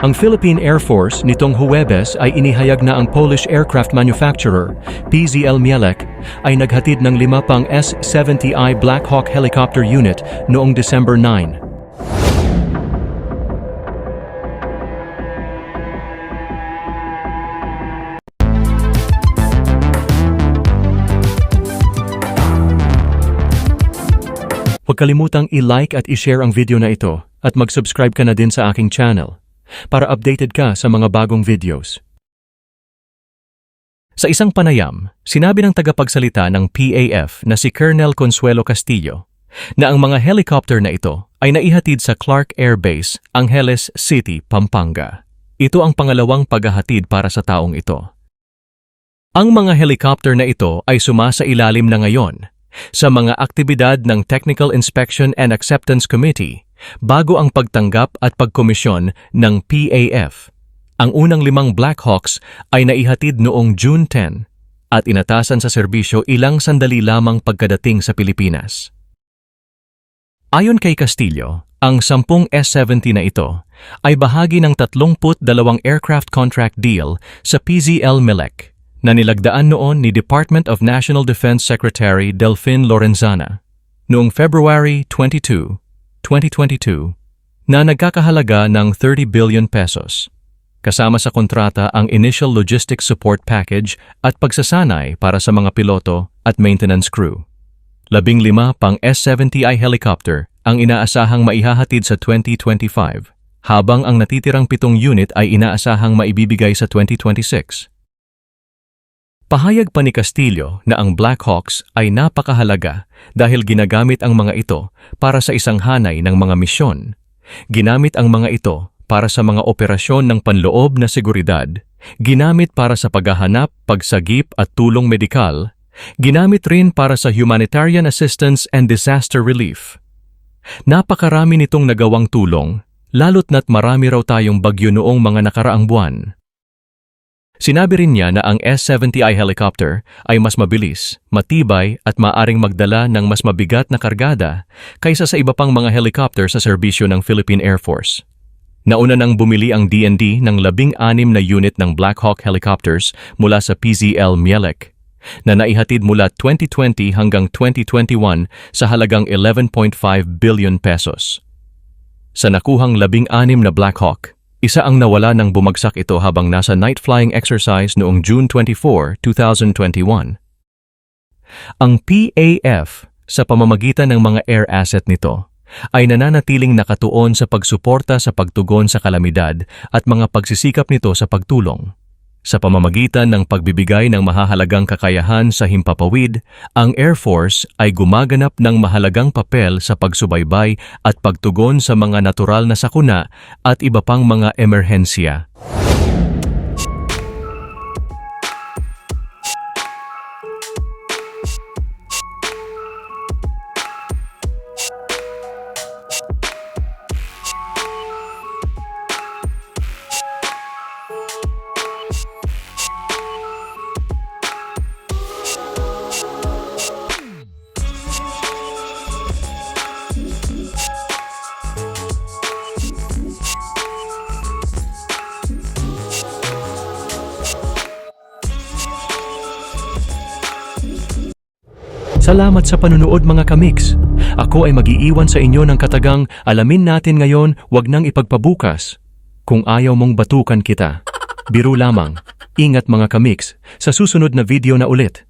Ang Philippine Air Force nitong Huwebes ay inihayag na ang Polish aircraft manufacturer, PZL Mielec, ay naghatid ng 5 pang S-70I Black Hawk helicopter unit noong December 9. Huwag kalimutang i-like at i-share ang video na ito at mag-subscribe ka na din sa aking channel para updated ka sa mga bagong videos. Sa isang panayam, sinabi ng tagapagsalita ng PAF na si Colonel Consuelo Castillo na ang mga helicopter na ito ay naihatid sa Clark Air Base, Angeles City, Pampanga. Ito ang pangalawang paghahatid para sa taong ito. Ang mga helicopter na ito ay sumasailalim na ngayon sa mga aktibidad ng Technical Inspection and Acceptance Committee bago ang pagtanggap at pagkomisyon ng PAF. Ang unang 5 Black Hawks ay naihatid noong June 10 at inatasan sa serbisyo ilang sandali lamang pagkadating sa Pilipinas. Ayon kay Castillo, ang 10 S-70 na ito ay bahagi ng 32 aircraft contract deal sa PZL Mielec na nilagdaan noon ni Department of National Defense Secretary Delfin Lorenzana noong February 22, 2022 na nagkakahalaga ng 30 billion pesos. Kasama sa kontrata ang Initial Logistics Support Package at pagsasanay para sa mga piloto at maintenance crew. 15 pang S-70I helicopter ang inaasahang maihahatid sa 2025, habang ang natitirang 7 unit ay inaasahang maibibigay sa 2026. Pahayag pa ni Castillo na ang Black Hawks ay napakahalaga dahil ginagamit ang mga ito para sa isang hanay ng mga misyon. Ginamit ang mga ito para sa mga operasyon ng panloob na seguridad, ginamit para sa paghahanap, pagsagip at tulong medikal, ginamit rin para sa humanitarian assistance and disaster relief. Napakarami nitong nagawang tulong, lalo't na't marami raw tayong bagyo noong mga nakaraang buwan. Sinabi rin niya na ang S-70I helicopter ay mas mabilis, matibay at maaring magdala ng mas mabigat na kargada kaysa sa iba pang mga helicopter sa serbisyo ng Philippine Air Force. Nauna nang bumili ang DND ng 16 na unit ng Black Hawk helicopters mula sa PZL Mielec na naihatid mula 2020 hanggang 2021 sa halagang 11.5 billion pesos. Sa nakuhang 16 na Black Hawk, isa ang nawala nang bumagsak ito habang nasa night flying exercise noong June 24, 2021. Ang PAF, sa pamamagitan ng mga air asset nito, ay nananatiling nakatuon sa pagsuporta sa pagtugon sa kalamidad at mga pagsisikap nito sa pagtulong. Sa pamamagitan ng pagbibigay ng mahahalagang kakayahan sa himpapawid, ang Air Force ay gumaganap ng mahalagang papel sa pagsubaybay at pagtugon sa mga natural na sakuna at iba pang mga emerhensya. Salamat sa panunood mga kamix. Ako ay mag-iiwan sa inyo ng katagang alamin natin ngayon, wag nang ipagpabukas. Kung ayaw mong batukan kita, biro lamang. Ingat mga kamix, sa susunod na video na ulit.